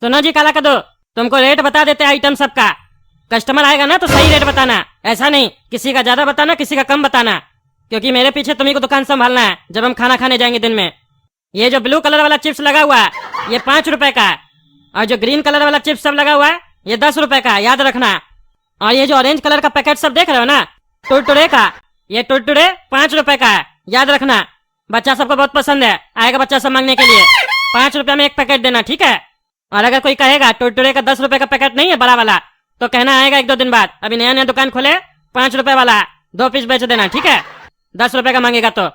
सुनो जी काला कदो, तुमको रेट बता देते आइटम सबका। कस्टमर आएगा ना तो सही रेट बताना, ऐसा नहीं किसी का ज्यादा बताना किसी का कम बताना, क्योंकि मेरे पीछे तुम्ही को दुकान संभालना है जब हम खाना खाने जाएंगे दिन में। ये जो ब्लू कलर वाला चिप्स लगा हुआ है ये 5 रुपए का है, और जो ग्रीन कलर वाला चिप्स सब लगा हुआ है ये 10 रुपए का है, याद रखना। और ये जो ऑरेंज कलर का पैकेट सब देख रहे हो ना टुरटुरे का, ये टुरटुरे 5 रुपए का है, याद रखना। बच्चा सबको बहुत पसंद है, आएगा बच्चा सब मांगने के लिए। 5 रुपए में एक पैकेट देना, ठीक है। और अगर कोई कहेगा टुरटुरे का 10 रुपए का पैकेट नहीं है बड़ा वाला, तो कहना आएगा 1-2 दिन बाद, अभी नया नया दुकान खोले 5 रुपए वाला 2 पीस बेच देना, ठीक है। 10 रुपए का मांगेगा तो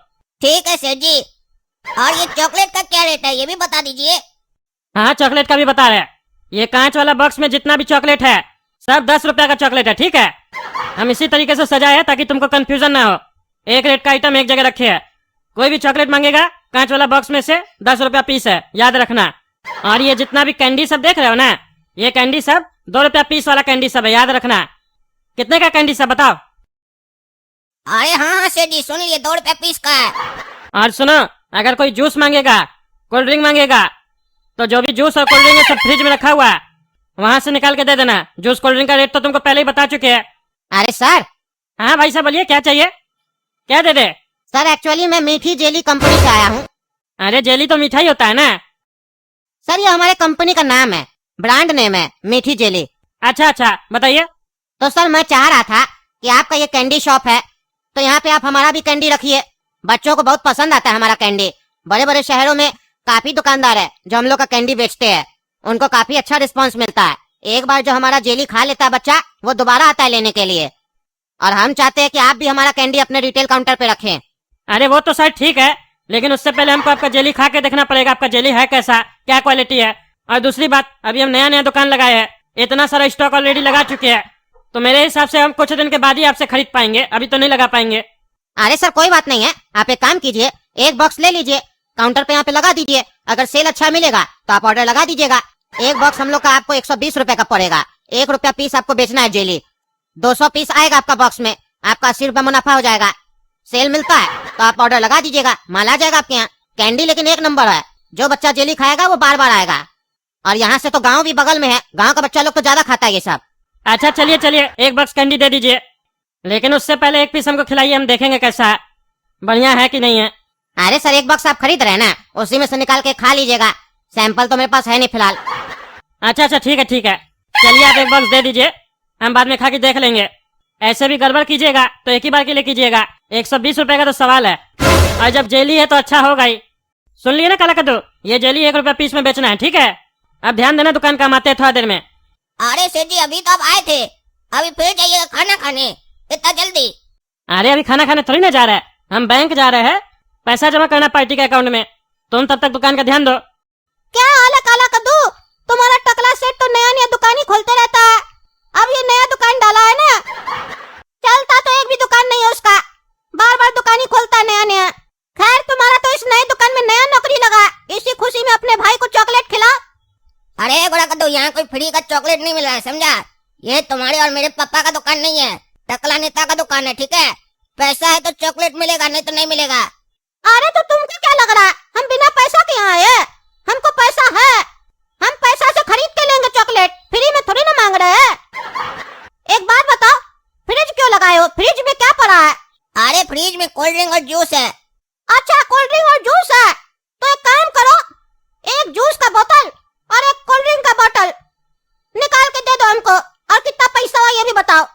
ठीक है सेठ जी। और ये चॉकलेट का क्या रेट है ये भी बता दीजिए। हाँ चॉकलेट का भी बता रहे। ये कांच वाला बॉक्स में जितना भी चॉकलेट है सब 10 रुपए का चॉकलेट है, ठीक है। हम इसी तरीके से सजाए है ताकि तुमको कंफ्यूजन ना हो। एक रेट का आइटम एक जगह रखे है, कोई भी चॉकलेट मांगेगा कांच वाला बॉक्स में से 10 रुपया पीस है, याद रखना। और ये जितना भी कैंडी सब देख रहे हो ना, ये कैंडी सब 2 रुपया पीस वाला कैंडी सब है, याद रखना। कितने का कैंडी सब बताओ। अरे हाँ सेठ जी सुन लिए 2 रुपया पीस का है। और सुनो, अगर कोई जूस मांगेगा कोल्ड ड्रिंक मांगेगा तो जो भी जूस और कोल्ड ड्रिंक है सब फ्रिज में रखा हुआ है, वहां से निकाल के दे देना। जूस कोल्ड ड्रिंक का रेट तो तुमको पहले ही बता चुके हैं। अरे सर। हाँ भाई साहब बोलिए, क्या चाहिए, क्या दे दे। सर एक्चुअली मैं मीठी जेली कंपनी से आया हूँ। अरे जेली तो मिठाई होता है ना। सर ये हमारे कंपनी का नाम है, ब्रांड नेम है मीठी जेली। अच्छा अच्छा बताइए। तो सर मैं चाह रहा था कि आपका ये कैंडी शॉप है तो यहाँ पे आप हमारा भी कैंडी रखिए। बच्चों को बहुत पसंद आता है हमारा कैंडी। बड़े बड़े शहरों में काफी दुकानदार है जो हम लोग का कैंडी बेचते हैं, उनको काफी अच्छा रिस्पांस मिलता है। एक बार जो हमारा जेली खा लेता है बच्चा, वो दोबारा आता है लेने के लिए। और हम चाहते हैं कि आप भी हमारा कैंडी अपने रिटेल काउंटर पे रखें। अरे वो तो सर ठीक है, लेकिन उससे पहले हमको आपका जेली खा के देखना पड़ेगा, आपका जेली है कैसा, क्या क्वालिटी है। और दूसरी बात, अभी हम नया नया दुकान लगाए हैं, इतना सारा स्टॉक ऑलरेडी लगा चुके हैं, तो मेरे हिसाब से हम कुछ दिन के बाद ही आपसे खरीद पाएंगे, अभी तो नहीं लगा पाएंगे। अरे सर कोई बात नहीं है, आप एक काम कीजिए, एक बॉक्स ले लीजिए, काउंटर पे यहाँ पे लगा दीजिए। अगर सेल अच्छा मिलेगा तो आप ऑर्डर लगा दीजिएगा। एक बॉक्स हम लोग का आपको 120 रुपए का पड़ेगा। 1 रुपया पीस आपको बेचना है जेली। 200 पीस आएगा आपका बॉक्स में, आपका 80 रुपया मुनाफा हो जाएगा। सेल मिलता है तो आप ऑर्डर लगा दीजिएगा, माल आ जाएगा आपके यहाँ। कैंडी लेकिन 1 नंबर है, जो बच्चा जेली खाएगा वो बार बार आएगा। और यहाँ से तो गाँव भी बगल में है, गाँव का बच्चा लोग तो ज्यादा खाता है ये सब। अच्छा चलिए चलिए, 1 बॉक्स कैंडी दे दीजिए, लेकिन उससे पहले 1 पीस हमको खिलाइए, हम देखेंगे कैसा है, बढ़िया है कि नहीं है। अरे सर 1 बॉक्स आप खरीद रहे हैं ना, उसी में से निकाल के खा लीजिएगा। सैंपल तो मेरे पास है नहीं फिलहाल। अच्छा अच्छा ठीक है ठीक है, चलिए आप 1 बॉक्स दे दीजिए, हम बाद में खा के देख लेंगे। ऐसे भी गड़बड़ कीजिएगा तो एक ही बार के लिए कीजिएगा, 120 रुपए का तो सवाल है। और जब जेली है तो अच्छा होगा ही। सुन लिए ना काला कद्दू, ये जेली 1 रुपया पीस में बेचना है, ठीक है। अब ध्यान देना, दुकान काम आते हैं थोड़ा देर में। अरे सेठ जी अभी तो आप आए थे, अभी फिर जाइएगा खाना खाने इतना जल्दी। अरे अभी खाना खाने थोड़ी ना जा रहे हैं, हम बैंक जा रहे हैं, पैसा जमा करना पार्टी के अकाउंट में। तुम तब तक दुकान का ध्यान दो। क्या हाल है काला कद्दू, तुम्हारा टकला सेठ तो नया नया दुकान ही खोलते रहता है। अब ये नया दुकान डाला है ना, चलता तो एक भी दुकान नहीं है उसका, बार बार दुकान ही खोलता है नया नया। खैर तुम्हारा तो इस नए दुकान में नया नौकरी लगा, इसी खुशी में अपने भाई को चॉकलेट खिला। अरे गोरा कद्दू यहाँ कोई फ्री का चॉकलेट नहीं मिल रहा है, समझा। ये तुम्हारे और मेरे पापा का दुकान नहीं है, टकला नेता का दुकान है, ठीक है। पैसा है तो चॉकलेट मिलेगा, नहीं तो नहीं मिलेगा। अरे तो तुमको क्या लग रहा है हम बिना पैसा के यहाँ आए? हमको पैसा है, हम पैसा से खरीद के लेंगे चॉकलेट, फ्री में थोड़ी ना मांग रहे हैं। एक बात बताओ, फ्रिज क्यों लगाए हो, फ्रिज में क्या पड़ा है? अरे फ्रिज में कोल्ड ड्रिंक और जूस है। अच्छा कोल्ड ड्रिंक और जूस है, तो एक काम करो, एक जूस का बोतल और एक कोल्ड ड्रिंक का बोतल निकाल के दे दो हमको, और कितना पैसा हुआ ये भी बताओ।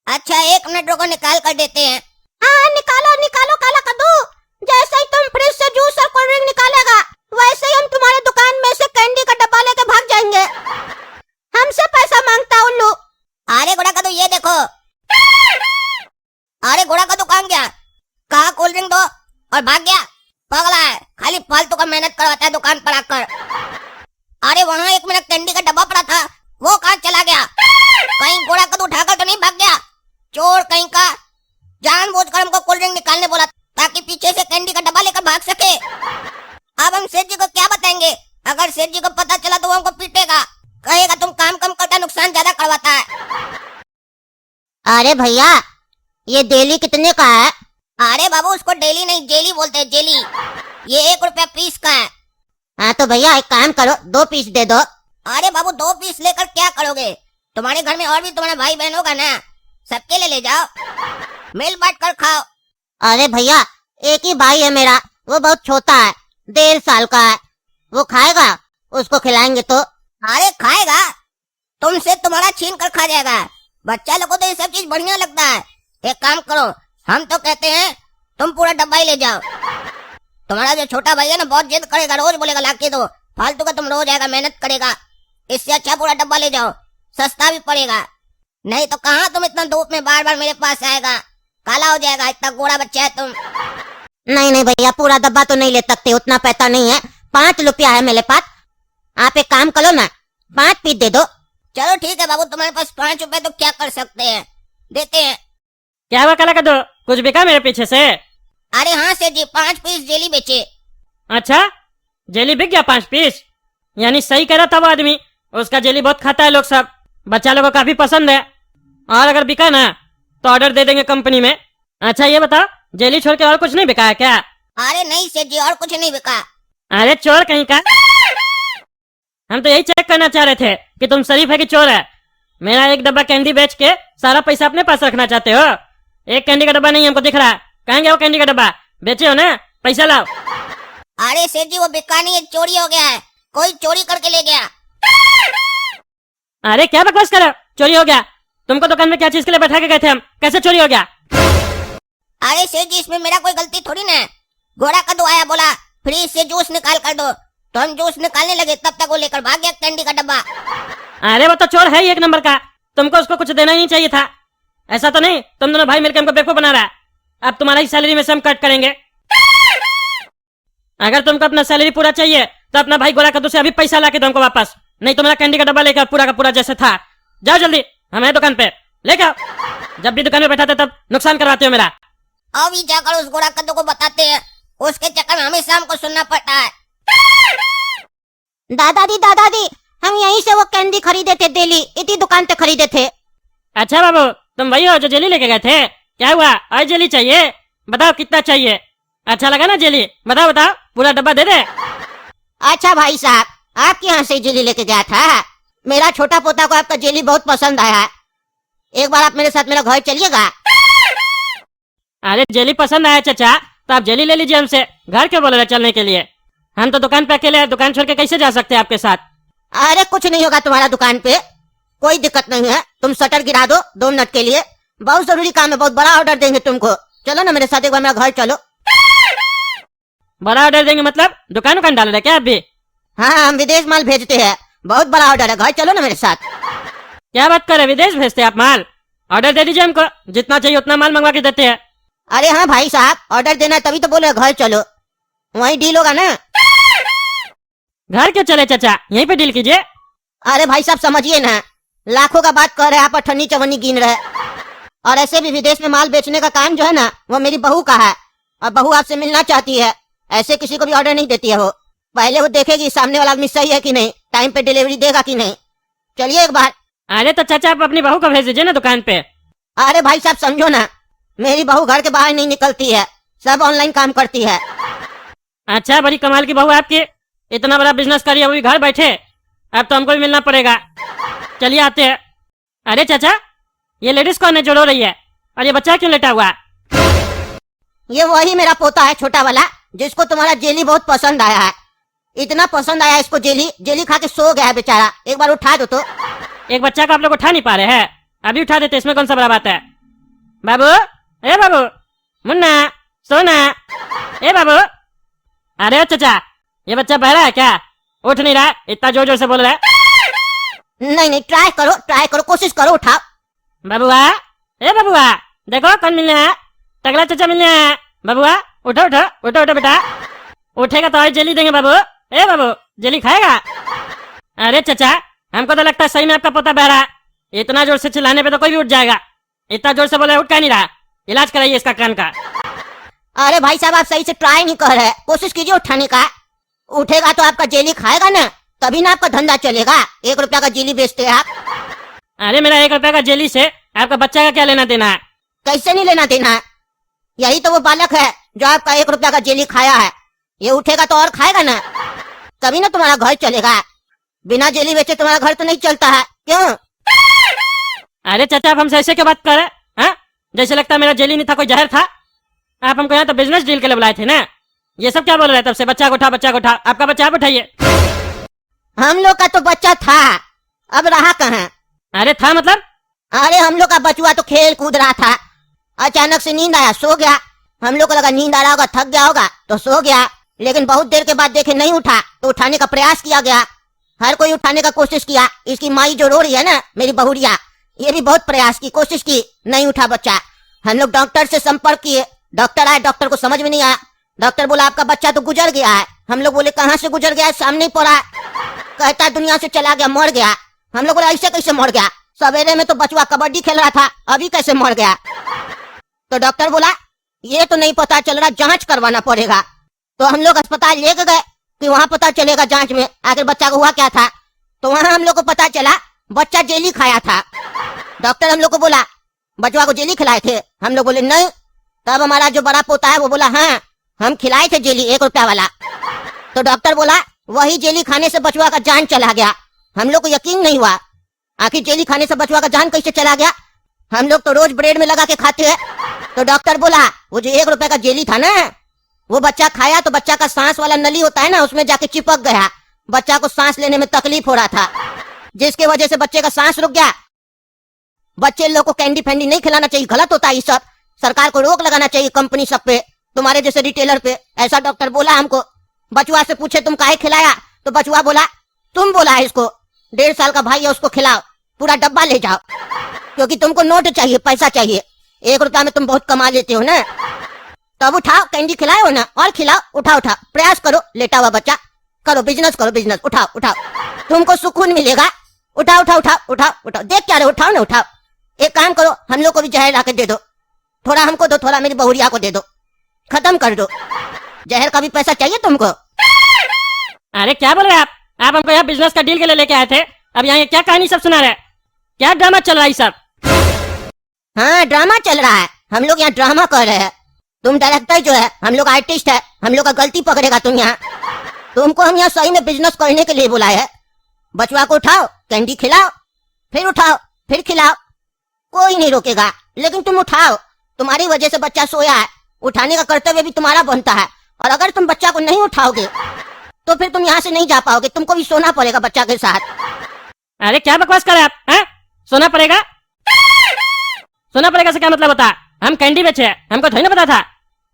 अच्छा 1 मिनट रुको, निकाल कर देते हैं। हाँ निकालो निकालो काला कद्दू, जैसे ही तुम फ्रिज से जूस और कोल्ड ड्रिंक निकालेगा वैसे ही हम तुम्हारे दुकान में से कैंडी का डब्बा लेके भाग जाएंगे। हमसे पैसा मांगता उल्लू। अरे घोड़ा कद्दू ये देखो। अरे घोड़ा कद्दू काम गया, कहा कोल्ड ड्रिंक दो और भाग गया, पगला है, खाली फालतू का मेहनत करवाता है दुकान पर आकर। अरे वहाँ एक मेरा कैंडी का डब्बा पड़ा था, वो कहाँ चला गया? कहीं घोड़ा कद्दू उठाकर तो नहीं भाग गया? चोर कहीं का, जानबूझकर हमको कोल्ड ड्रिंक निकालने बोला ताकि पीछे से कैंडी का डब्बा लेकर भाग सके। अब हम सेठ जी को क्या बताएंगे? अगर सेठ जी को पता चला तो वो हमको पीटेगा, कहेगा तुम काम कम करता नुकसान ज्यादा करवाता है। अरे भैया ये डेली कितने का है? अरे बाबू उसको डेली नहीं जेली बोलते हैं, जेली। ये 1 रुपया पीस का है। हाँ तो भैया एक काम करो, 2 पीस दे दो, अरे बाबू 2 पीस लेकर क्या करोगे? तुम्हारे घर में और भी तुम्हारा भाई बहन होगा ना, सबके लिए ले जाओ, मिल बांट कर खाओ। अरे भैया एक ही भाई है मेरा, वो बहुत छोटा है, 1.5 साल का है, वो खाएगा, उसको खिलाएंगे तो। अरे खाएगा, तुमसे तुम्हारा छीन कर खा जाएगा। बच्चा लोगों को तो ये सब चीज बढ़िया लगता है। एक काम करो, हम तो कहते हैं तुम पूरा डब्बा ही ले जाओ। तुम्हारा जो छोटा भाई है ना बहुत जिद करेगा, रोज बोलेगा लाके दो, फालतू का तुम रोज आएगा, मेहनत करेगा। इससे अच्छा पूरा डब्बा ले जाओ, सस्ता भी पड़ेगा। नहीं तो कहाँ तुम इतना धूप में बार बार मेरे पास आएगा, काला हो जाएगा, इतना गोरा बच्चा है तुम। नहीं नहीं भैया, पूरा डब्बा तो नहीं ले सकते, उतना पैसा नहीं है, 5 रुपया है मेरे पास। आप एक काम करो ना, 5 पीस दे दो। चलो ठीक है बाबू, तुम्हारे पास 5 रुपए तो क्या कर सकते हैं, देते हैं। क्या हुआ काला कद्दू, कुछ बिका मेरे पीछे से? अरे हाँ सेठ जी, 5 पीस जेली बेचे। अच्छा, जेली बिक गया 5 पीस? यानी सही कह रहा था वो आदमी, उसका जेली बहुत खाता है लोग सब, बच्चा लोगों को काफी पसंद है। और अगर बिका ना तो ऑर्डर दे देंगे कंपनी में। अच्छा ये बताओ, जेली छोड़ के और कुछ नहीं बिका है क्या? अरे नहीं सेठ जी, और कुछ नहीं बिका। अरे चोर कहीं का, हम तो यही चेक करना चाह रहे थे कि तुम शरीफ है कि चोर है। मेरा एक डब्बा कैंडी बेच के सारा पैसा अपने पास रखना चाहते हो? एक कैंडी का डब्बा नहीं हमको दिख रहा, कहाँ गया वो कैंडी का डब्बा? बेचे हो ना, पैसा लाओ। अरे सेठ जी वो बिका नहीं है, चोरी हो गया है, कोई चोरी करके ले गया। अरे क्या बकवास कर रहे हो, चोरी हो गया? तुमको दुकान में क्या चीज के लिए बैठा के गए थे हम, कैसे चोरी हो गया? अरे सेठ जी इसमें मेरा कोई गलती थोड़ी ना है। घोड़ा कद्दू आया, बोला फ्रिज से जूस निकाल कर दो, तो हम जूस निकालने लगे, तब तक वो लेकर भाग गया कैंडी का डब्बा। अरे वो तो चोर है ही एक नंबर का, तुमको उसको कुछ देना ही नहीं चाहिए था। ऐसा तो नहीं तुम दोनों भाई मिलकर हमको बेवकूफ बना रहा है? अब तुम्हारा ही सैलरी में से हम कट करेंगे। अगर तुमको अपना सैलरी पूरा चाहिए तो अपना भाई गोरा कद्दू से अभी पैसा ला के दो हमको वापस, नहीं तो मेरा कैंडी का डब्बा लेकर पूरा का पूरा जैसे था। जाओ जल्दी, हमारे दुकान पे लेके आओ। जब भी दुकान में बैठाते तब नुकसान करवाते हो मेरा। अभी जाकर उस घोड़ा कद्दू को बताते हैं, उसके चक्कर में हमें शाम को सुनना पड़ता है। दादाजी हम यहीं से वो कैंडी खरीदे थे, दिल्ली इसी दुकान से खरीदे थे। अच्छा बाबू, तुम वही हो जो जेली लेके गए थे? क्या हुआ, और जेली चाहिए? बताओ कितना चाहिए? अच्छा लगा ना जेली? बताओ बताओ, पूरा डब्बा दे दे। अच्छा भाई साहब, आपके यहाँ से जेली लेके गया था, मेरा छोटा पोता को आपका जेली बहुत पसंद आया है, एक बार आप मेरे साथ मेरा घर चलिएगा। अरे जेली पसंद आया चाचा, तो आप जेली ले लीजिए हमसे, घर क्यों बोल रहे चलने के लिए? हम तो दुकान पे अकेले हैं, दुकान छोड़ के कैसे जा सकते हैं आपके साथ? अरे कुछ नहीं होगा तुम्हारा दुकान पे, कोई दिक्कत नहीं है, तुम शटर गिरा दो 2 मिनट के लिए, बहुत जरूरी काम है, बहुत बड़ा ऑर्डर देंगे तुमको। चलो ना मेरे साथ, एक बार मेरा घर चलो। बड़ा ऑर्डर देंगे मतलब दुकान उकान डाल रहे क्या आप भी? हाँ हम विदेश माल भेजते हैं, बहुत बड़ा ऑर्डर है, घर चलो ना मेरे साथ। क्या बात कर रहे, विदेश भेजते हैं आप माल? ऑर्डर दे दीजिए हमको, जितना चाहिए उतना माल मंगवा के देते हैं। अरे हाँ भाई साहब, ऑर्डर देना है तभी तो बोले घर चलो, वही डील होगा ना। घर क्यों चले चाचा, यहीं पे डील कीजिए। अरे भाई साहब समझिए ना, लाखों का बात कर रहे हैं आप, अठन्नी चवन्नी गिन रहे। और ऐसे भी विदेश में माल बेचने का काम जो है ना, वो मेरी बहू का है, और बहू आपसे मिलना चाहती है, ऐसे किसी को भी ऑर्डर नहीं देती है वो, पहले वो देखेगी सामने वाला आदमी सही है कि नहीं, टाइम पे डिलीवरी देगा कि नहीं। चलिए एक बार। अरे तो चाचा आप अपनी बहू को भेज दीजिए ना दुकान पे। अरे भाई साहब समझो ना, मेरी बहू घर के बाहर नहीं निकलती है, सब ऑनलाइन काम करती है। अच्छा, बड़ी कमाल की बहू है आपकी, इतना बड़ा बिजनेस करिए, वो भी घर बैठे। अब तो हमको भी मिलना पड़ेगा, चलिए आते हैं। अरे चाचा, ये लेडीज कौन है जो रो रही है, और ये बच्चा क्यों लेटा हुआ? ये वही मेरा पोता है छोटा वाला, जिसको तुम्हारा जेली बहुत पसंद आया है, इतना पसंद आया इसको जेली, जेली खा के सो गया है बेचारा, एक बार उठा दो तो। एक बच्चा को आप लोग उठा नहीं पा रहे हैं, अभी उठा देते, इसमें कौन सा बड़ा बात है। बाबू, ए बाबू, मुन्ना, सोना, ए बाबू। अरे चाचा, ये बच्चा बहरा है क्या, उठ नहीं रहा, इतना जोर जोर से बोल रहा है। नहीं ट्राई करो, कोशिश करो, उठाओ। बाबुआ, ए बाबुआ, देखो कौन मिलने है, टकला चाचा मिलने है। बाबुआ उठो उठो उठो उठो बेटा, उठेगा तो और जेली देंगे बाबू। ए बाबू, जेली खाएगा? अरे चाचा, हमको तो लगता है सही में आपका पोता बह रहा है, इतना जोर से चिल्लाने पे तो कोई भी उठ जाएगा, इतना जोर से बोले उठ का नहीं रहा, इलाज कराइए इसका कान का। अरे भाई साहब आप सही से ट्राई नहीं कर रहे, कोशिश कीजिए उठाने का, उठेगा तो आपका जेली खाएगा ना, तभी ना आपका धंधा चलेगा। 1 रुपया का जेली बेचते हैं आप। अरे मेरा 1 रुपया का जेली से आपका बच्चा का क्या लेना देना है? कैसे नहीं लेना देना है, यही तो वो बालक है जो आपका 1 रुपया का जेली खाया है, ये उठेगा तो और खाएगा ना, तभी ना तुम्हारा घर चलेगा। बिना जेली बेचे तुम्हारा घर तो नहीं चलता है, क्यों? अरे चाचा, आप हमसे ऐसे क्यों बात कर रहे हैं? हाँ? जैसे लगता है मेरा जेली नहीं था, कोई जहर था। आप हमको यहाँ तो बिजनेस डील के लिए बुलाए थे ना। ये सब क्या बोल रहे हैं तब से? बच्चा को उठा, बच्चा को उठा। आपका बच्चा आप उठाइए। हम लोग का तो बच्चा था, अब रहा कहाँ? अरे था मतलब? अरे हम लोग का बचुआ तो खेल कूद रहा था, अचानक से नींद आया, सो गया। हम लोग को लगा नींद आ रहा होगा, थक गया होगा तो सो गया। लेकिन बहुत देर के बाद देखे नहीं उठा तो उठाने का प्रयास किया गया। हर कोई उठाने का कोशिश किया। इसकी माई जो रो रही है ना, मेरी बहुरिया, ये भी बहुत प्रयास की, कोशिश की, नहीं उठा बच्चा। हम लोग डॉक्टर से संपर्क किए, डॉक्टर आए, डॉक्टर को समझ में नहीं आया। डॉक्टर बोला आपका बच्चा तो गुजर गया है। हम लोग बोले कहाँ से गुजर गया है, सामने ही पड़ा। कहता दुनिया से चला गया, मर गया। हम लोग बोले ऐसे कैसे मर गया? सवेरे में तो बचवा कबड्डी खेल रहा था, अभी कैसे मर गया? तो डॉक्टर बोला ये तो नहीं पता चल रहा, जांच करवाना पड़ेगा। तो हम लोग अस्पताल लेके गए कि वहाँ पता चलेगा जांच में आखिर बच्चा को हुआ क्या था। तो वहाँ हम लोग को पता चला बच्चा जेली खाया था। डॉक्टर हम लोग को बोला बचवा को जेली खिलाए थे। हम लोग बोले नहीं। तब हमारा जो बड़ा पोता है वो बोला हाँ हम खिलाए थे जेली, 1 रुपया वाला। तो डॉक्टर बोला वही जेली खाने से बचवा का जान चला गया। हम लोग को यकीन नहीं हुआ, आखिर जेली खाने से बचवा का जान कैसे चला गया? हम लोग तो रोज ब्रेड में लगा के खाते हैं। तो डॉक्टर बोला वो जो 1 रुपए का जेली था ना, वो बच्चा खाया तो बच्चा का सांस वाला नली होता है ना, उसमें जाके चिपक गया। बच्चा को सांस लेने में तकलीफ हो रहा था, जिसकी वजह से बच्चे का सांस रुक गया। बच्चे लोग को कैंडी फैंडी नहीं खिलाना चाहिए, गलत होता है ये सब। सरकार को रोक लगाना चाहिए कंपनी सब पे, तुम्हारे जैसे रिटेलर पे। ऐसा डॉक्टर बोला हमको। बचुआ से पूछे तुम काहे खिलाया, तो बचुआ बोला तुम बोला है इसको, 1.5 साल का भाई है उसको खिलाओ, पूरा डब्बा ले जाओ, क्योंकि तुमको नोट चाहिए, पैसा चाहिए। 1 रुपया में तुम बहुत कमा लेते हो ना। तब उठाओ, कैंडी खिलाओ ना, और खिलाओ, उठाओ उठाओ, प्रयास करो, लेटा हुआ बच्चा, करो बिजनेस, करो बिजनेस, उठाओ उठाओ, तुमको सुकून मिलेगा। उठाओ उठाओ उठाओ उठाओ उठाओ, देख क्या रहे, उठाओ ना उठाओ। एक काम करो, हम लोग को भी जहर लाके दे दो, थोड़ा हमको दो, थोड़ा मेरी बहुरिया को दे दो, खत्म कर दो। जहर का भी पैसा चाहिए तुमको? अरे क्या बोल रहे हैं आप हमको यहाँ बिजनेस का डील के लिए लेके आए थे, अब यहाँ ये क्या कहानी सब सुना रहे हैं? क्या ड्रामा चल रहा है सब? हाँ ड्रामा चल रहा है, हम लोग यहाँ ड्रामा कर रहे हैं। तुम डायरेक्टर जो है, हम लोग आर्टिस्ट है, हम लोग का गलती पकड़ेगा तुम यहाँ। तुमको हम यहाँ सही में बिजनेस करने के लिए बुलाए है। बचवा को उठाओ, कैंडी खिलाओ, फिर उठाओ, फिर खिलाओ, कोई नहीं रोकेगा, लेकिन तुम उठाओ। तुम्हारी वजह से बच्चा सोया है, उठाने का कर्तव्य भी तुम्हारा बनता है। और अगर तुम बच्चा को नहीं उठाओगे तो फिर तुम यहाँ से नहीं जा पाओगे, तुमको भी सोना पड़ेगा बच्चा के साथ। अरे क्या बकवास कर रहे हैं आप? हैं? सोना पड़ेगा? सोना पड़ेगा से क्या मतलब होता है? हम कैंडी बेचे हैं, हमको थोड़ी ना पता था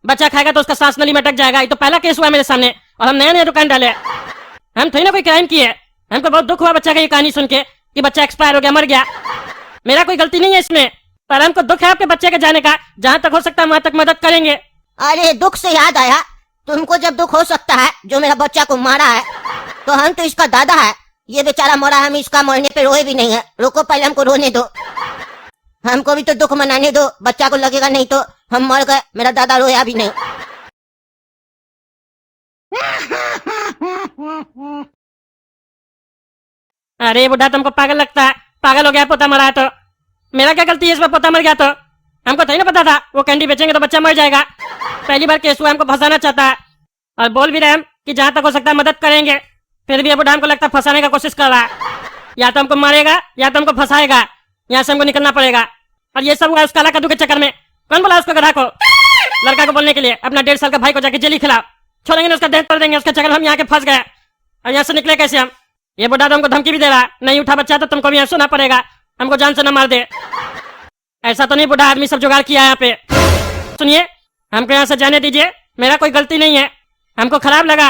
बच्चा खाएगा तो उसका सांस नली में अटक जाएगा। ये तो पहला केस हुआ मेरे सामने, और हम नया नया दुकान डाले। हम थोड़ी ना कोई क्राइम किए। हमको बहुत दुख हुआ बच्चा का ये कहानी सुन के कि बच्चा एक्सपायर हो गया, मर गया। मेरा कोई गलती नहीं है इसमें, पर हमको दुख है आपके बच्चे के जाने का। जहाँ तक हो सकता है वहां तक मदद करेंगे। अरे दुख से याद आया, तुमको जब दुख हो सकता है जो मेरा बच्चा को मारा है, तो हम तो इसका दादा है। ये बेचारा मरा, हम इसका मरने पे रोए भी नहीं है। रुको पहले हमको रोने दो, हमको भी तो दुख मनाने दो। बच्चा को लगेगा नहीं तो हम मर गए, मेरा दादा रोया भी नहीं। अरे बुढ़ा तुमको पागल लगता है? पागल हो गया, पोता मरा है तो? मेरा क्या गलती है इसमें? पोता मर गया तो हमको थोड़ी ना पता था वो कैंडी बेचेंगे तो बच्चा मर जाएगा। पहली बार केस हुआ, हमको फंसाना चाहता है, और बोल भी रहे हम कि जहाँ तक हो सकता है मदद करेंगे। फिर भी ये बुढ़ा हमको लगता है फंसाने का कोशिश कर रहा है। या तो हमको मारेगा या तो हमको फंसाएगा, यहाँ से हमको निकलना पड़ेगा। और ये सब हुआ उस काला कद्दू के चक्कर में। कौन बोला उसको, गधा को, लड़का को बोलने के लिए अपना 1.5 साल का भाई को जाके जेली खिलाओ, छोड़ेंगे ना उसका देह कर देंगे। उसके चक्कर में हम यहाँ के फंस गए, और यहाँ से निकले कैसे हम? ये बुढ़ा तो हमको धमकी भी दे रहा है, नहीं उठा बच्चा तो तुमको भी यहाँ सोना पड़ेगा, हमको जान से न मार दे। ऐसा तो नहीं, बुढ़ा आदमी सब जुगाड़ किया है यहाँ पे। सुनिए, हमको यहाँ से जाने दीजिए, मेरा कोई गलती नहीं है। हमको खराब लगा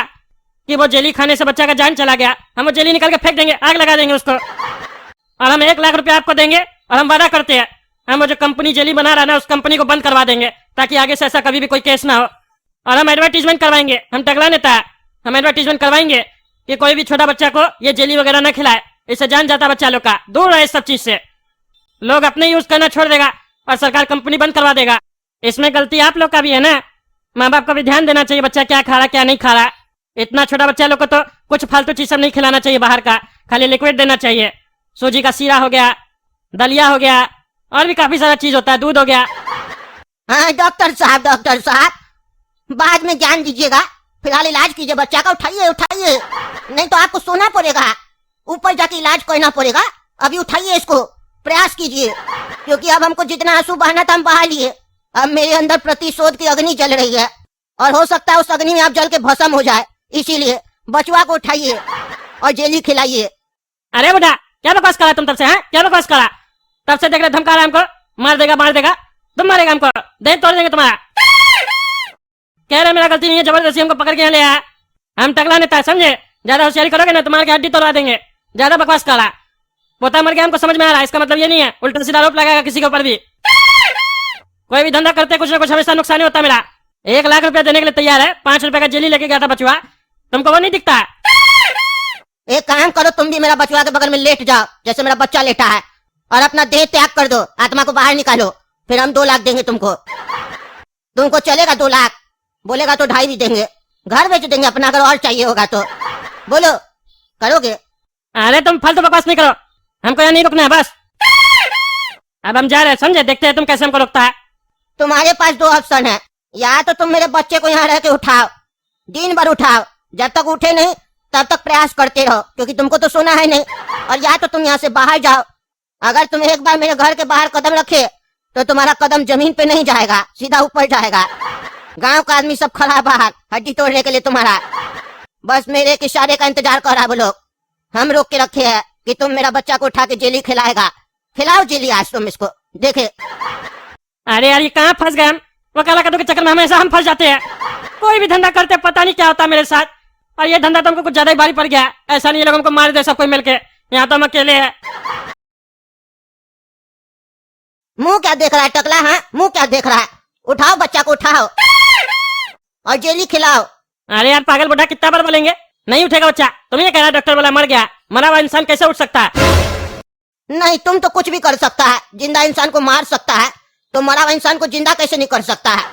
कि वो जेली खाने से बच्चा का जान चला गया। हम वो जेली निकाल के फेंक देंगे, आग लगा देंगे उसको, और हम 1 लाख रुपया आपको देंगे। और हम वादा करते हैं हम वो जो कंपनी जेली बना रहा है ना, उस कंपनी को बंद करवा देंगे, ताकि आगे से ऐसा कभी भी कोई केस ना हो। और हम एडवर्टीजमेंट करवाएंगे, हम टगला नेता है, हम एडवर्टीजमेंट करवाएंगे कि कोई भी छोटा बच्चा को ये जेली वगैरह न खिलाए, इससे जान जाता बच्चा लोग का। दूर रहे इस सब चीज से, लोग अपने यूज करना छोड़ देगा और सरकार कंपनी बंद करवा देगा। इसमें गलती आप लोग का भी है ना, माँ बाप को भी ध्यान देना चाहिए बच्चा क्या खा रहा क्या नहीं खा रहा। इतना छोटा बच्चा लोग को तो कुछ फालतू चीज सब नहीं खिलाना चाहिए बाहर का, खाली लिक्विड देना चाहिए। सूजी का सीरा हो गया, दलिया हो गया, और भी काफी सारा चीज होता है, दूध हो गया। हाँ डॉक्टर साहब बाद में ज्ञान दीजिएगा, फिलहाल इलाज कीजिए बच्चा का। उठाइए उठाइए, नहीं तो आपको सोना पड़ेगा। ऊपर जाके इलाज करना पड़ेगा। अभी उठाइए इसको, प्रयास कीजिए, क्योंकि अब हमको जितना आंसू बहाना था हम बहा लिए। अब मेरे अंदर प्रतिशोध की अग्नि जल रही है और हो सकता है उस अग्नि में आप जल के भस्म हो जाए। इसीलिए बचवा को उठाइए और जेली खिलाइए। अरे बुढ़ा, क्या बकवास करा तुम तब से? हैं, क्या बकवास करा? तब से देख रहे धमका रहा हमको, मार देगा मार देगा। तुम मारेगा हमको, देह तोड़ देंगे तुम्हारा। कह रहे मेरा गलती नहीं है, जबरदस्ती हमको पकड़ के यहाँ ले आया। हम टकला नेता है, समझे? ज्यादा होशियारी करोगे ना तुम्हारे हड्डी तोड़वा देंगे। ज्यादा बकवास करा। पोता मर गया हमको समझ में आ रहा है, इसका मतलब ये नहीं है उल्टा सीधा आरोप लगाएगा किसी के ऊपर भी। कोई भी धंधा करते कुछ ना कुछ हमेशा नुकसान ही होता। मेरा 1 लाख रुपया देने के लिए तैयार है। 5 रुपए का जेली लेके गया था बचवा, तुमको वो नहीं दिखता? एक काम करो, तुम भी मेरा बचवा के बगल में लेट जाओ जैसे मेरा बच्चा लेटा है, और अपना देह त्याग कर दो, आत्मा को बाहर निकालो। फिर हम 2 लाख देंगे तुमको। तुमको चलेगा 2 लाख? बोलेगा तो 2.5 भी देंगे। घर बेच देंगे अपना, अगर और चाहिए होगा तो। बोलो, करोगे? अरे तुम फालतू बकवास नहीं करो, हमको यहाँ नहीं रुकना है बस। अब हम जा रहे हैं, समझे? देखते हैं तुम कैसे हमको रोकता है। तुम्हारे पास 2 ऑप्शन है, या तो तुम मेरे बच्चे को यहाँ रह के उठाओ, दिन भर उठाओ, जब तक उठे नहीं तब तक प्रयास करते रहो, क्योंकि तुमको तो सोना है नहीं। और या तो तुम यहाँ से बाहर जाओ। अगर तुम एक बार मेरे घर के बाहर कदम रखे तो तुम्हारा कदम जमीन पे नहीं जाएगा, सीधा ऊपर जाएगा। गांव का आदमी सब खड़ा बाहर हड्डी तोड़ने के लिए तुम्हारा। बस मेरे एक इशारे का इंतजार कर रहा वो लोग। हम रोक के रखे हैं कि तुम मेरा बच्चा को उठा के जेली खिलाएगा। खिलाओ जेली आज तुम इसको, देखे। अरे यार, ये कहाँ फंस गए हम? वो काला कद्दू के चक्कर में हमेशा हम फंस जाते हैं। कोई भी धंधा करते पता नहीं क्या होता मेरे साथ, और ये धंधा तो हमको कुछ ज्यादा ही भारी पड़ गया। ऐसा नहीं, ये लोग हमको मार दे सब कोई मिलके। यहाँ तो हम अकेले हैं। मुंह क्या देख रहा है टकला? हाँ, मुंह क्या देख रहा है? उठाओ बच्चा को, उठाओ और जेली खिलाओ। अरे यार पागल बुढ़ा, कितना बार बोलेंगे? नहीं उठेगा बच्चा। तुम ये कह रहा डॉक्टर बोला मर गया, मरा हुआ इंसान कैसे उठ सकता है? नहीं, तुम तो कुछ भी कर सकता है, जिंदा इंसान को मार सकता है, तो मरा हुआ इंसान को जिंदा कैसे नहीं कर सकता है?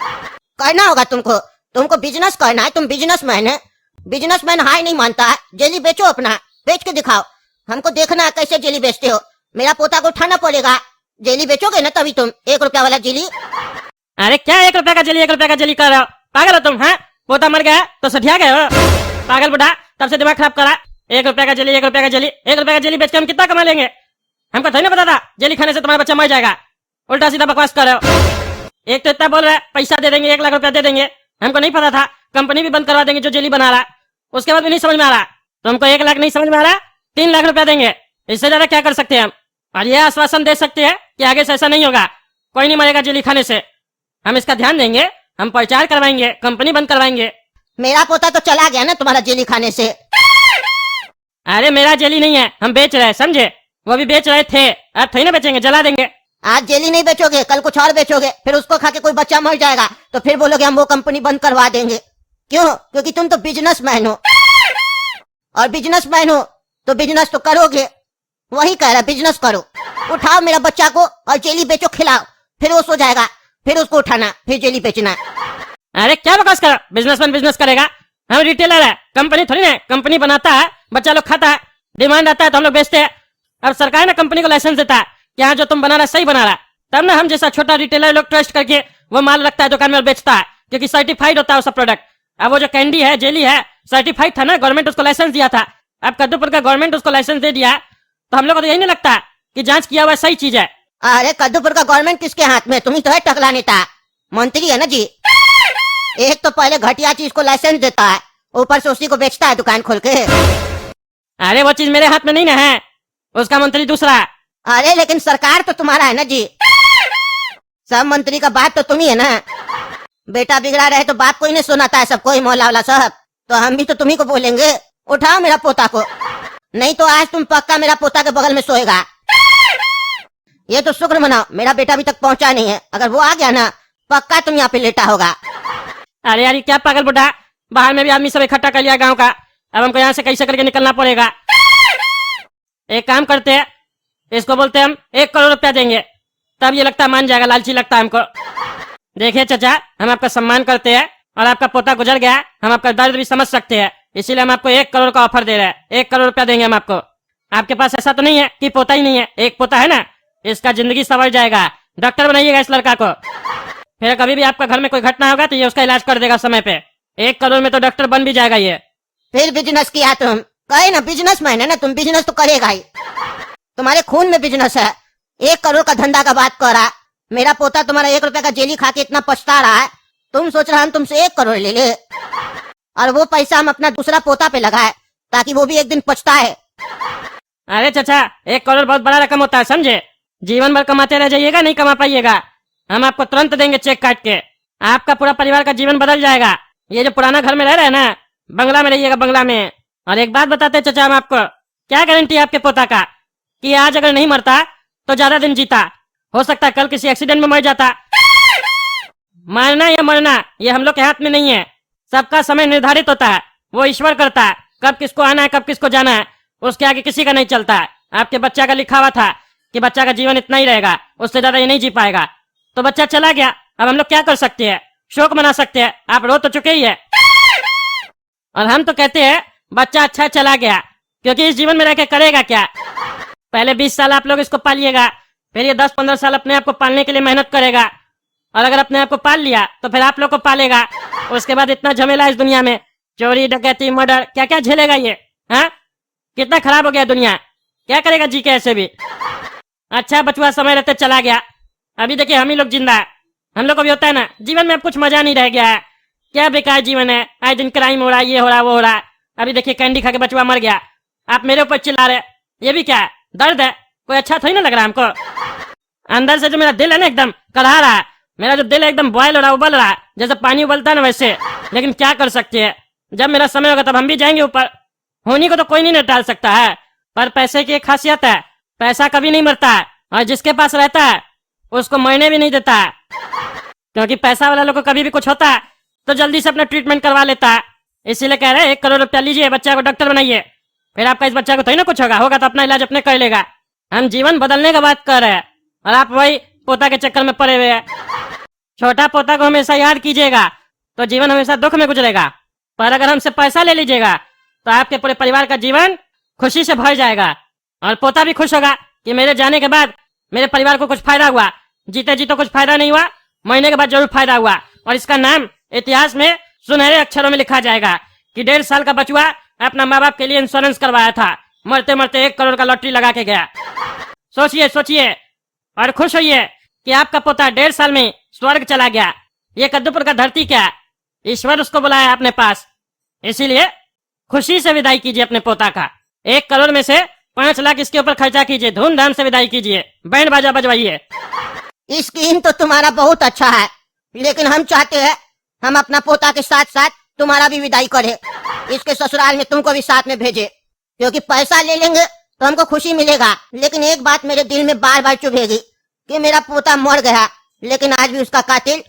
करना होगा तुमको। तुमको बिजनेस करना है, तुम बिजनेसमैन है। बिजनेसमैन हार नहीं मानता है। जेली बेचो अपना, बेच के दिखाओ। हमको देखना है कैसे जेली बेचते हो। मेरा पोता को उठाना पड़ेगा। जेली बेचोगे ना तभी तुम। 1 रुपया वाला जेली। अरे क्या 1 रुपया का जेली, 1 रुपया का जेली कर रहे हो? पागल हो तुम? हैं, पोता मर गया तो सठिया गए हो? पागल बुढ़ा, तब से दिमाग खराब करा। 1 रुपया का जेली, 1 रुपया का जेली, 1 रुपया का जेली बेच के हम कितना कमा लेंगे? हमको थोड़ी ना पता था जेली खाने से तुम्हारा बच्चा मर जाएगा। उल्टा सीधा बकवास कर रहे हो। एक तो इतना बोल रहा है पैसा दे देंगे, 1 लाख रुपया दे देंगे। हमको नहीं पता था कंपनी भी बंद करवा देंगे जो जेली बना रहा। उसके बाद भी नहीं समझ में आ रहा। तुमको 1 लाख नहीं समझ में आ रहा, 3 लाख रुपया देंगे। इससे ज्यादा क्या कर सकते हैं हम? और यह आश्वासन दे सकते हैं कि आगे से ऐसा नहीं होगा, कोई नहीं मरेगा जेली खाने से। हम इसका ध्यान देंगे, हम प्रचार करवाएंगे, कंपनी बंद करवाएंगे। मेरा पोता तो चला गया ना तुम्हारा जेली खाने से। अरे मेरा जेली नहीं है, हम बेच रहे हैं, समझे? वो भी बेच रहे थे, अब थोड़ी ना बेचेंगे, जला देंगे। आज जेली नहीं बेचोगे, कल कुछ और बेचोगे, फिर उसको खा के कोई बच्चा मर जाएगा तो फिर बोलोगे हम वो कंपनी बंद करवा देंगे। क्यों? क्योंकि तुम तो बिजनेसमैन हो, और बिजनेसमैन हो तो बिजनेस तो करोगे। वही कह रहा, बिजनेस करो। उठाओ मेरा बच्चा को और जेली बेचो, खिलाओ, फिर वो सो जाएगा, फिर उसको उठाना, फिर जेली बेचना। अरे क्या बकवास करो? बिजनेसमैन बिजनेस करेगा, हम रिटेलर है, कंपनी थोड़ी ना। कंपनी बनाता है, बच्चा लोग खाता है, डिमांड आता है तो हम लोग बेचते हैं। अब सरकार ना कंपनी को लाइसेंस देता है कि हाँ जो तुम बना रहा सही बना रहा, तब ना हम जैसा छोटा रिटेलर लोग ट्रस्ट करके वो माल रखता है दुकान में और बेचता है, क्योंकि सर्टिफाइड होता है उसका प्रोडक्ट। अब वो जो कैंडी है, जेली है, सर्टिफाइड था ना, गवर्नमेंट उसको लाइसेंस दिया था। अब कद्दूपुर का गवर्नमेंट उसको लाइसेंस दे दिया, तो हम लोग को तो यही नहीं लगता कि जांच किया हुआ सही चीज है। अरे कद्दूपुर का गवर्नमेंट किसके हाथ में? तुम ही तो है टकला नेता, मंत्री है ना जी। एक तो पहले घटिया चीज को लाइसेंस देता है, ऊपर से उसी को बेचता है दुकान खोल के। अरे वो चीज मेरे हाथ में नहीं ना है, उसका मंत्री दूसरा है। अरे लेकिन सरकार तो तुम्हारा है ना जी, सब मंत्री का बात तो तुम ही है ना। बेटा बिगड़ा रहे तो बाप को ही नहीं सुनाता है, सबको ही मोहल्ला वाला सब। तो हम भी तो तुम्ही को बोलेंगे, उठाओ मेरा पोता को, नहीं तो आज तुम पक्का मेरा पोता के बगल में सोएगा। ये तो शुक्र मनाओ मेरा बेटा अभी तक पहुंचा नहीं है, अगर वो आ गया ना पक्का तुम यहाँ पे लेटा होगा। अरे यार क्या पागल बुढ़ा, बाहर में भी आदमी सब इकट्ठा कर लिया गांव का, अब हमको यहाँ से कैसे करके निकलना पड़ेगा। एक काम करते हैं, इसको बोलते हैं हम 1 करोड़ रुपया देंगे, तब ये लगता है मान जाएगा, लालची लगता है हमको। देखिए चाचा, हम आपका सम्मान करते हैं और आपका पोता गुजर गया, हम आपका दर्द भी समझ सकते हैं, इसीलिए हम आपको 1 करोड़ का ऑफर दे रहे हैं। 1 करोड़ रुपया देंगे हम आपको। आपके पास ऐसा तो नहीं है कि पोता ही नहीं है? एक पोता है ना, इसका जिंदगी संवर जाएगा। डॉक्टर बनाइएगा इस लड़का को, फिर कभी भी आपका घर में कोई घटना होगा तो ये उसका इलाज कर देगा समय पे। 1 करोड़ में तो डॉक्टर बन भी जाएगा ये। फिर बिजनेस किया तुम, कहे ना बिजनेसमैन है ना तुम, बिजनेस तो करेगा ही, तुम्हारे खून में बिजनेस है। 1 करोड़ का धंधा का बात कर रहा, मेरा पोता तुम्हारा 1 रुपए का जेली खा के इतना पछता रहा है, तुम सोच रहा हम तुमसे 1 करोड़ ले ले, और वो पैसा हम अपना दूसरा पोता पे लगाए ताकि वो भी एक दिन पछताए। अरे चाचा, 1 करोड़ बहुत बड़ा रकम होता है, समझे? जीवन भर कमाते रह जाइएगा, नहीं कमा पाइएगा। हम आपको तुरंत देंगे चेक काट के, आपका पूरा परिवार का जीवन बदल जाएगा। ये जो पुराना घर में रह रहे हैं ना, बंगला में रहिएगा, बंगला में। और एक बात बताते हैं चाचा हम आपको, क्या गारंटी है आपके पोता का कि आज अगर नहीं मरता तो ज्यादा दिन जीता, हो सकता है कल किसी एक्सीडेंट में मर जाता। मारना या मरना ये हम लोग के हाथ में नहीं है, सबका समय निर्धारित होता है, वो ईश्वर करता है, कब किसको आना है कब किसको जाना है, उसके आगे किसी का नहीं चलता है। आपके बच्चा का लिखा हुआ था कि बच्चा का जीवन इतना ही रहेगा, उससे ज्यादा ये नहीं जी पाएगा, तो बच्चा चला गया। अब हम लोग क्या कर सकते हैं? शोक मना सकते हैं, आप रो तो चुके ही है। और हम तो कहते हैं बच्चा अच्छा चला गया, क्योंकि इस जीवन में रह के करेगा क्या? पहले 20 साल आप लोग इसको पालिएगा, फिर ये 10-15 साल अपने आप को पालने के लिए मेहनत करेगा, और अगर अपने आप को पाल लिया तो फिर आप लोग को पालेगा। उसके बाद इतना झमेला इस दुनिया में, चोरी डकैती मर्डर, क्या क्या झेलेगा ये? हाँ, कितना खराब हो गया दुनिया, क्या करेगा जी के ऐसे भी? अच्छा बचुआ समय रहते चला गया, अभी देखिए हम ही लोग जिंदा है। हम लोग को भी होता है ना, जीवन में अब कुछ मजा नहीं रह गया है, क्या बेकार जीवन है, आए दिन क्राइम हो रहा है, ये हो रहा है वो हो रहा है। अभी देखिए कैंडी खा के बचुआ मर गया, आप मेरे ऊपर चिल्ला रहे, ये भी क्या है? दर्द है, कोई अच्छा थोड़ी ना लग रहा हमको। अंदर से जो मेरा दिल है ना एकदम कढ़ा रहा है, मेरा जो दिल है एकदम बॉयल हो रहा है, उबल रहा है, जैसे पानी उबलता है ना वैसे। लेकिन क्या कर सकते हैं, जब मेरा समय होगा तब हम भी जाएंगे ऊपर। होनी को तो कोई नहीं टाल सकता है, पर पैसे की एक खासियत है, पैसा कभी नहीं मरता है, और जिसके पास रहता है उसको मरने भी नहीं देता है। क्योंकि पैसा वाला लोग को कभी भी कुछ होता है तो जल्दी से अपना ट्रीटमेंट करवा लेता है। इसीलिए कह रहे हैं 1 करोड़ रुपया लीजिए, बच्चा को डॉक्टर बनाइए, फिर आपका इस बच्चा को थोड़ी ना कुछ होगा तो अपना इलाज अपने कर लेगा। हम जीवन बदलने का बात कर रहे हैं, और आप वही पोता के चक्कर में पड़े हुए हैं। छोटा पोता को हमेशा याद कीजिएगा तो जीवन हमेशा दुख में गुजरेगा, पर अगर हमसे पैसा ले लीजिएगा तो आपके पूरे परिवार का जीवन खुशी से भर जाएगा, और पोता भी खुश होगा कि मेरे जाने के बाद मेरे परिवार को कुछ फायदा हुआ। जीते जी तो कुछ फायदा नहीं हुआ, मरने के बाद जरूर फायदा हुआ, और इसका नाम इतिहास में सुनहरे अक्षरों में लिखा जाएगा कि 1.5 साल का बचुआ अपना माँ बाप के लिए इंश्योरेंस करवाया था, मरते मरते 1 करोड़ का लॉटरी लगा के गया। सोचिए सोचिए और खुश होइए कि आपका पोता 1.5 साल में स्वर्ग चला गया। ये कद्दूपुर का धरती क्या, ईश्वर उसको बुलाया अपने पास, इसीलिए खुशी से विदाई कीजिए अपने पोता का। 1 करोड़ में से 5 लाख इसके ऊपर खर्चा कीजिए, धूमधाम से विदाई कीजिए, बैंड बाजा बजवाइए। स्कीम तो तुम्हारा बहुत अच्छा है, लेकिन हम चाहते हैं हम अपना पोता के साथ साथ तुम्हारा भी विदाई करें, इसके ससुराल में तुमको भी साथ में भेजे, क्योंकि पैसा ले लेंगे तो हमको खुशी मिलेगा, लेकिन एक बात मेरे दिल में बार बार चुभेगी कि मेरा पोता मर गया, लेकिन आज भी उसका कातिल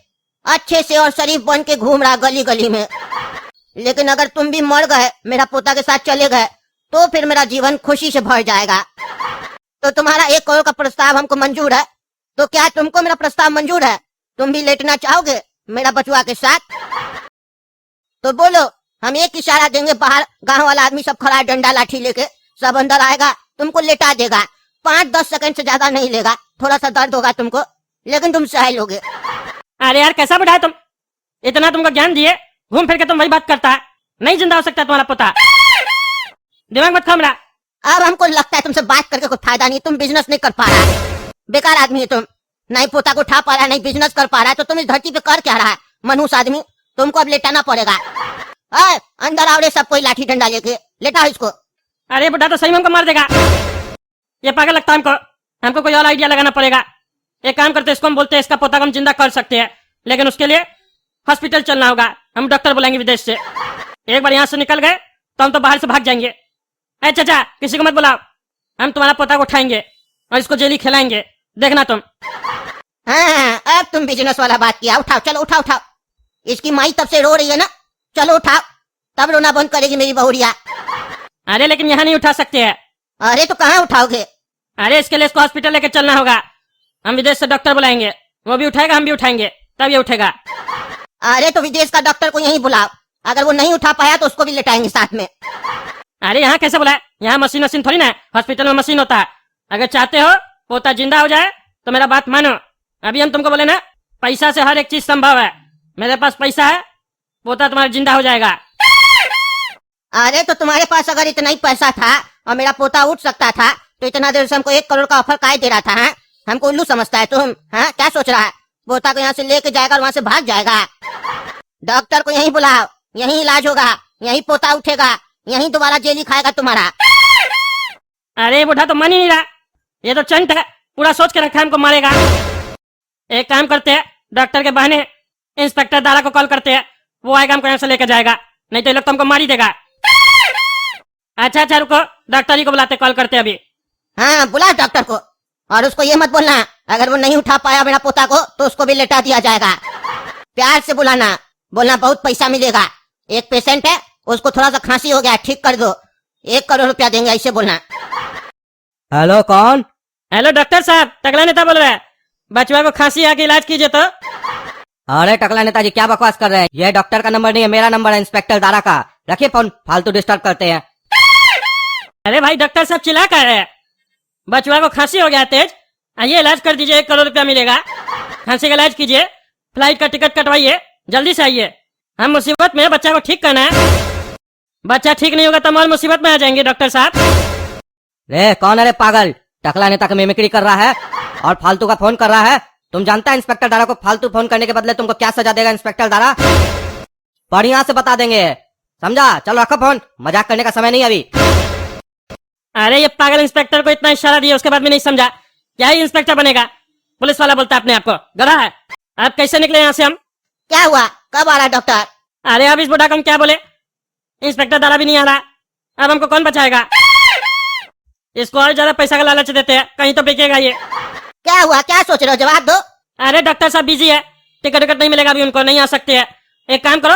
अच्छे से और शरीफ बन के घूम रहा गली गली में। लेकिन अगर तुम भी मर गए, मेरा पोता के साथ चले गए, तो फिर मेरा जीवन खुशी से भर जाएगा। तो तुम्हारा 1 करोड़ का प्रस्ताव हमको मंजूर है, तो क्या तुमको मेरा प्रस्ताव मंजूर है? तुम भी लेटना चाहोगे मेरा बचुआ के साथ? तो बोलो, हम एक इशारा देंगे, बाहर गांव वाला आदमी सब खड़ा डंडा लाठी लेके सब अंदर आएगा, तुमको लेटा देगा, 5-10 सेकंड से ज्यादा नहीं लेगा, थोड़ा सा दर्द होगा तुमको, लेकिन तुम सह लोगे। अरे यार कैसा बढ़ाया तुम, इतना तुमको ज्ञान दिए, घूम फिर के तुम वही बात करता है, नहीं जिंदा हो सकता तुम्हारा पोता, दिमाग मत खा मेरा। अब हमको लगता है तुमसे बात करके कोई फायदा नहीं, तुम बिजनेस नहीं कर पा रहा है, बेकार आदमी है तुम, नहीं पोता को उठा पा रहा है, नहीं बिजनेस कर पा रहा है, तो तुम इस धरती पे कर क्या रहा है मनुष्य आदमी? तुमको अब लेटाना पड़ेगा। अंदर आओ रे सब, कोई लाठी डंडा लेके लेटा इसको। अरे बुढ़ा तो सही में हमको मार देगा, ये पागल लगता है हमको कोई और आइडिया लगाना पड़ेगा। एक काम करते, इसको हम बोलते हैं इसका पोता को हम जिंदा कर सकते हैं, लेकिन उसके लिए हॉस्पिटल चलना होगा, हम डॉक्टर बुलाएंगे विदेश से। एक बार यहाँ से निकल गए तो हम तो बाहर से भाग जाएंगे। अरे चाचा किसी को मत बुलाओ, हम तुम्हारा पोता को उठाएंगे और इसको जेली खिलाएंगे, देखना तुम। हाँ, अब तुम बिजनेस वाला बात किया, उठाओ चलो उठाओ उठाओ, इसकी माई तब से रो रही है ना, चलो उठाओ, तब रोना बंद करेगी मेरी बहुरिया। अरे लेकिन यहाँ नहीं उठा सकते हैं। अरे तो कहाँ उठाओगे? अरे इसके लिए इसको हॉस्पिटल लेके चलना होगा, हम विदेश से डॉक्टर बुलाएंगे, वो भी उठाएगा हम भी उठाएंगे, तब ये उठेगा। अरे तो विदेश का डॉक्टर को यहीं बुलाओ, अगर वो नहीं उठा पाया तो उसको भी लेटाएंगे साथ में। अरे यहाँ कैसे बुलाए, यहाँ मशीन थोड़ी ना है, हॉस्पिटल में मशीन होता है। अगर चाहते हो पोता जिंदा हो जाए तो मेरा बात मानो, अभी हम तुमको बोले ना पैसा से हर एक चीज संभव है, मेरे पास पैसा है, पोता तुम्हारा जिंदा हो जाएगा। अरे तो तुम्हारे पास अगर इतना ही पैसा था और मेरा पोता उठ सकता था तो इतना देर से हमको 1 करोड़ का ऑफर काहे दे रहा था? हाँ, हमको उल्लू समझता है तुम? हाँ, क्या सोच रहा है? पोता को यहाँ से लेके जाएगा और वहाँ से भाग जाएगा। डॉक्टर को यहीं बुलाओ, यहीं इलाज होगा, यहीं पोता उठेगा, यहीं दोबारा जेली खाएगा तुम्हारा। अरे बूढ़ा तो मान ही नहीं रहा, ये तो चंट है, पूरा सोच के रखा है हमको मारेगा। एक काम करते हैं, डॉक्टर के बहाने इंस्पेक्टर दारा को कॉल करते हैं, वो आएगा हमको यहाँ से लेकर जाएगा, नहीं तो ये लोग तो हमको मार ही देगा। अच्छा अच्छा रुको, डॉक्टर ही को बुलाते, कॉल करते अभी। हाँ, बुला डॉक्टर को, और उसको ये मत बोलना अगर वो नहीं उठा पाया मेरा पोता को तो उसको भी लेटा दिया जाएगा। प्यार से बुलाना, बोलना बहुत पैसा मिलेगा, एक पेशेंट है उसको थोड़ा सा खांसी हो गया, ठीक कर दो, 1 करोड़ रुपया देंगे, ऐसे बोलना। हेलो, कौन? हेलो डॉक्टर साहब, टकला नेता बोल रहा है, बचवा को खांसी आके इलाज कीजिए तो। अरे टकला नेताजी, क्या बकवास कर रहे हैं? ये डॉक्टर का नंबर नहीं है, मेरा नंबर है, इंस्पेक्टर दारा का। रखिए फोन, फालतू डिस्टर्ब करते हैं। अरे भाई डॉक्टर साहब चिल्ला कर रहे हैं, बचवा को खांसी हो गया तेज, आइए इलाज कर दीजिए, 1 करोड़ रुपया मिलेगा, खांसी का इलाज कीजिए, फ्लाइट का टिकट कटवाइए, जल्दी से आइए, हम मुसीबत में, बच्चा को ठीक करना है, बच्चा ठीक नहीं होगा तो हम और मुसीबत में आ जाएंगे डॉक्टर साहब। रे कौन है रे पागल? टकला नेता का मिमिक्री कर रहा है और फालतू का फोन कर रहा है। तुम जानता है इंस्पेक्टर दारा को फालतू फोन करने के बदले तुमको क्या सजा देगा इंस्पेक्टर दारा? बढ़िया से बता देंगे, समझा? चलो रखो फोन, मजाक करने का समय नहीं अभी। अरे ये पागल इंस्पेक्टर को इतना इशारा दिया, उसके बाद भी नहीं समझा, क्या ही इंस्पेक्टर बनेगा? पुलिस वाला बोलता है अपने आप को, गधा है। आप कैसे निकले यहाँ से हम? क्या हुआ, कब आ रहा डॉक्टर? अरे अब इस बुढ़ा को हम क्या बोले, इंस्पेक्टर दारा भी नहीं आ रहा, अब हमको कौन बचाएगा? इसको और ज्यादा पैसा का लालच देते हैं, कहीं तो बिकेगा ये। क्या हुआ, क्या सोच रहे हो, जवाब दो। अरे डॉक्टर साहब बिजी है, टिकट विकट नहीं मिलेगा अभी उनको, नहीं आ सकते हैं। एक काम करो,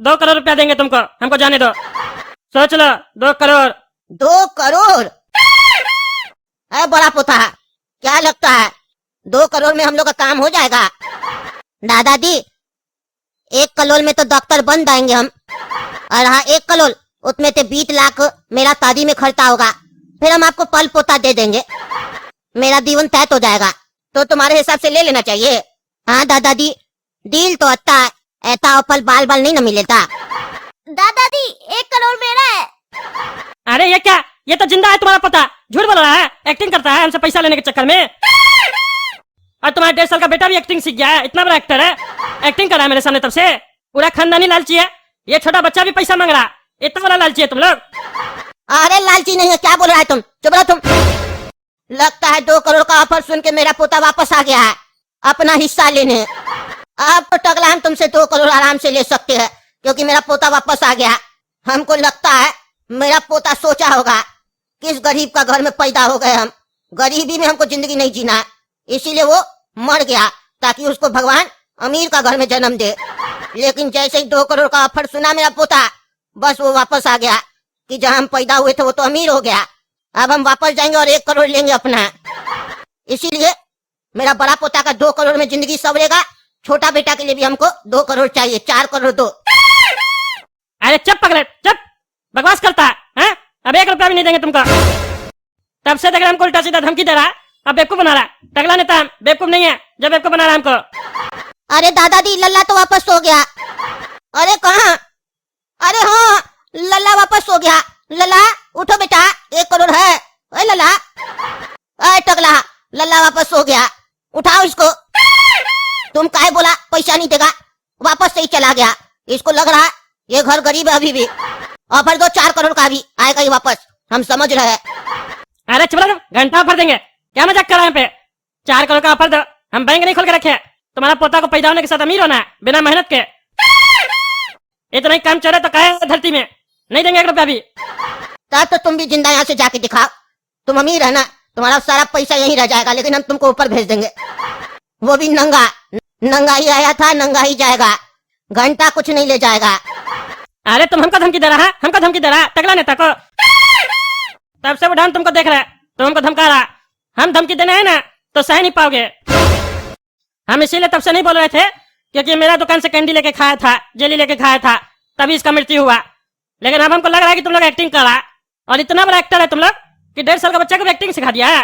2 करोड़ रुपया देंगे तुमको, हमको जाने दो, सोच लो, 2 करोड़। 2 करोड़? है बड़ा पोता, क्या लगता है 2 करोड़ में हम लोग का काम हो जाएगा? दादाजी, 1 करोड़ में तो डॉक्टर बन जाएंगे हम, और हाँ 1 करोड़ उसमें से 20 लाख मेरा शादी में खर्चा होगा, फिर हम आपको पल पोता दे देंगे, मेरा जीवन तय हो जाएगा। तो तुम्हारे हिसाब से ले लेना चाहिए। हाँ दादाजी, डील तो अच्छा है, ऐसा ऑफर बाल बाल नहीं न मिलेगा। दादाजी 1 करोड़ मेरा है। अरे ये क्या, ये तो जिंदा है तुम्हारा पोता, झूठ बोल रहा है, एक्टिंग करता है हमसे पैसा लेने के चक्कर में। और तुम्हारा 1.5 साल का बेटा भी एक्टिंग सीख गया है, इतना बड़ा एक्टर है, एक्टिंग कर रहा है मेरे सामने तब से, पूरा खानदानी लालची है। ये छोटा बच्चा भी पैसा मांग रहा, इतना बड़ा लालची है तुम लोग। अरे लालची नहीं है, क्या बोल रहा है तुम, चुप रहो तुम। लगता है 2 करोड़ का ऑफर सुन के मेरा पोता वापस आ गया है अपना हिस्सा लेने। अब तो टकला हम तुमसे 2 करोड़ आराम से ले सकते हैं, क्योंकि मेरा पोता वापस आ गया। हमको लगता है मेरा पोता सोचा होगा किस गरीब का घर में पैदा हो गए हम, गरीबी में हमको जिंदगी नहीं जीना है, इसीलिए वो मर गया ताकि उसको भगवान अमीर का घर में जन्म दे। लेकिन जैसे ही 2 करोड़ का ऑफर सुना मेरा पोता, बस वो वापस आ गया कि जहां हम पैदा हुए थे वो तो अमीर हो गया, अब हम वापस जाएंगे और 1 करोड़ लेंगे अपना। इसीलिए मेरा बड़ा पोता का 2 करोड़ में जिंदगी संवरेगा, छोटा बेटा के लिए भी हमको 2 करोड़ चाहिए, 4 करोड़ दो। अरे चुप पगले, चुप, बकवास करता है, अब 1 रुपया भी नहीं देंगे तुमको। तब से देख रहे हमको उल्टा सीधा धमकी दे रहा है, अब बेवकूफ बना रहा है। टकला नेता हम बेवकूफ नहीं है, जब बेवकूफ बना रहा है हमको। अरे दादाजी, लल्ला तो वापस हो गया। अरे कहाँ? अरे हाँ, लल्ला वापस हो गया। लल्ला उठो बेटा, 1 करोड़ है। ओए लल्ला, अरे टकला, लल्ला वापस हो गया, उठाओ इसको। तुम काहे बोला पैसा नहीं देगा, वापस से ही चला गया। इसको लग रहा है ये घर गरीब है, अभी भी ऑफर दो 4 करोड़ का भी आएगा ही वापस, हम समझ रहे हैं। अरे चुप रहो, घंटा ऑफर देंगे, क्या मजाक कर रहे हैं पे? 4 करोड़ का ऑफर दो, हम बैंक नहीं खोल के रखे, तुम्हारा पोता को पैदा होने के साथ अमीर होना है बिना मेहनत के। इतना ही काम चले तो काहे धरती में, नहीं देंगे 1 रुपया भी। तब तो तुम भी जिंदा यहाँ से जाके दिखाओ, तुम अमीर है ना, तुम्हारा सारा पैसा यहीं रह जाएगा, लेकिन हम तुमको ऊपर भेज देंगे, वो भी नंगा। नंगा ही आया था, नंगा ही जाएगा, घंटा कुछ नहीं ले जाएगा। अरे तुम हमको धमकी दे रहा है, हमको धमकी दे रहा है टकला नेता को। तब से बुढ़ान तुमको देख रहा है, तो हमको धमका रहा, हम धमकी देना है ना तो सह नहीं पाओगे। हम इसीलिए तब से नहीं बोल रहे थे, क्योंकि मेरा दुकान से कैंडी लेके खाया था, जेली लेके खाया था, तभी इसका मृत्यु हुआ। लेकिन अब हमको लग रहा है कि तुम लोग एक्टिंग कर रहा, और इतना बड़ा एक्टर है तुम लोग कि 1.5 साल का बच्चा को भी एक्टिंग सिखा दिया है।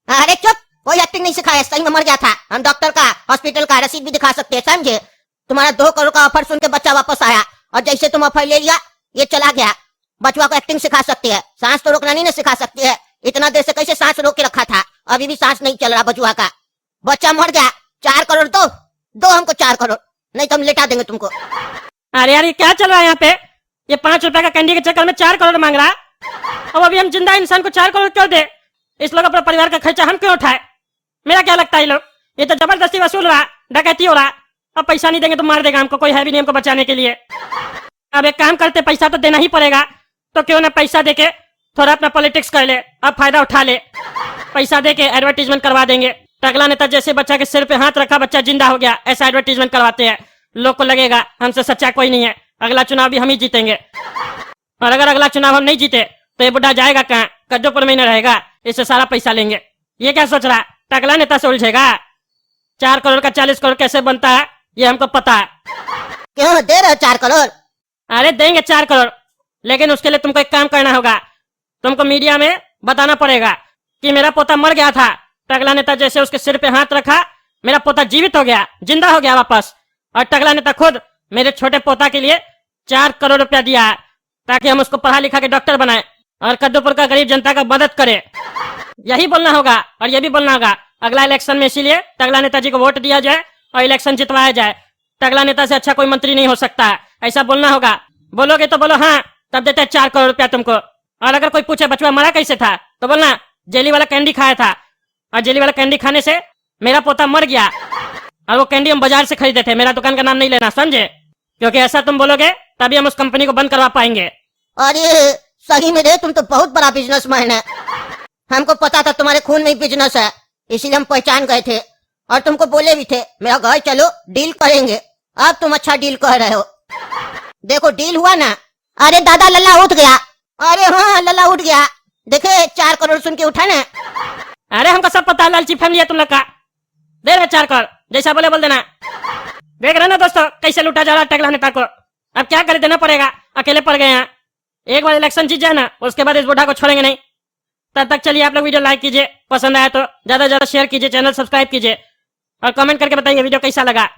अरे चुप, कोई एक्टिंग नहीं सिखाया, सही में मर गया था। हम डॉक्टर का, हॉस्पिटल का रसीद भी दिखा सकते हैं, समझे? तुम्हारा 2 करोड़ का ऑफर सुन के बच्चा वापस आया, और जैसे तुम ऑफर ले लिया ये चला गया। बचवा को एक्टिंग सिखा सकती है, सांस तो रोकना नहीं सिखा सकती है। इतना देर से कैसे सांस रोक के रखा था, अभी भी सांस नहीं चल रहा बचवा का। बच्चा मर गया, 4 करोड़ दो हमको 4 करोड़, नहीं तो हम लेटा देंगे तुमको। अरे यार ये क्या चल रहा है यहाँ पे? ये 5 रुपए का कैंडी के चक्कर में 4 करोड़ मांग रहा। अब अभी हम जिंदा इंसान को 4 करोड़ क्यों दे? इस लोग अपने परिवार का खर्चा हम क्यों उठाए? मेरा क्या लगता है ये लोग, ये तो जबरदस्ती वसूल रहा, डकैती हो रहा। अब पैसा नहीं देंगे तो मार देगा हमको, कोई है भी नहीं हमको बचाने के लिए। अब एक काम करते, पैसा तो देना ही पड़ेगा, तो क्यों ना पैसा देके थोड़ा अपना पॉलिटिक्स कर ले, अब फायदा उठा ले। पैसा देके एडवर्टीजमेंट करवा देंगे। टकला नेता जैसे बच्चा के सिर पे हाथ रखा, बच्चा जिंदा हो गया, ऐसा एडवर्टीजमेंट करवाते हैं। लोग को लगेगा हमसे सच्चा कोई नहीं है, अगला चुनाव भी हम ही जीतेंगे। और अगर अगला चुनाव हम नहीं जीते तो ये बुढ़ा जाएगा कहाँ? कद्दूपुर में न रहेगा, इससे सारा पैसा लेंगे। ये क्या सोच रहा, टकला नेता से उलझेगा? 4 करोड़ का 40 करोड़ कैसे बनता है ये हमको पता है। क्यों दे रहे 4 करोड़? अरे देंगे 4 करोड़, लेकिन उसके लिए तुमको एक काम करना होगा। तुमको मीडिया में बताना पड़ेगा कि मेरा पोता मर गया था, टकला नेता जैसे उसके सिर पे हाथ रखा, मेरा पोता जीवित हो गया, जिंदा हो गया वापस। और टकला नेता खुद मेरे छोटे पोता के लिए 4 करोड़ रुपया दिया है, ताकि हम उसको पढ़ा लिखा के डॉक्टर बनाए और कद्दूपुर का गरीब जनता का मदद करे। यही बोलना होगा। और ये भी बोलना होगा अगला इलेक्शन में इसीलिए टकला नेताजी को वोट दिया जाए और इलेक्शन जितवाया जाए। टकला नेता से अच्छा कोई मंत्री नहीं हो सकता है, ऐसा बोलना होगा। बोलोगे तो बोलो हाँ, तब देते 4 करोड़ रुपया तुमको। और अगर कोई पूछे बचवा मरा कैसे था, तो बोलना जेली वाला कैंडी खाया था, और जेली वाला कैंडी खाने से मेरा पोता मर गया, और वो कैंडी हम बाजार से खरीदे थे। मेरा दुकान का नाम नहीं लेना, समझे? क्योंकि ऐसा तुम बोलोगे तभी हम उस कंपनी को बंद करवा पाएंगे। अरे सही में रे, तुम तो बहुत बड़ा बिजनेसमैन है। हमको पता था तुम्हारे खून में ही बिजनेस है, इसीलिए हम पहचान गए थे और तुमको बोले भी थे मेरा घर चलो डील करेंगे। अब तुम अच्छा डील कह रहे हो, देखो डील हुआ ना। अरे दादा लल्ला उठ गया। अरे हाँ लल्ला उठ गया, देखे 4 करोड़ सुन के उठा ना। अरे हमको सब पता है, लालची फैमिली है तुम लोग का। दे रहे 4 करोड़, जैसा बोले बोल देना। देख रहे ना दोस्तों कैसे लूटा जा रहा है टकला नेता को। अब क्या करे, देना पड़ेगा, अकेले पड़ गए हैं। एक बार इलेक्शन जीत जाए ना, उसके बाद इस बुढ़ा को छोड़ेंगे नहीं। तब तक चलिए आप लोग वीडियो लाइक कीजिए, पसंद आया तो ज्यादा से ज्यादा शेयर कीजिए, चैनल सब्सक्राइब कीजिए और कमेंट करके बताइए वीडियो कैसा लगा।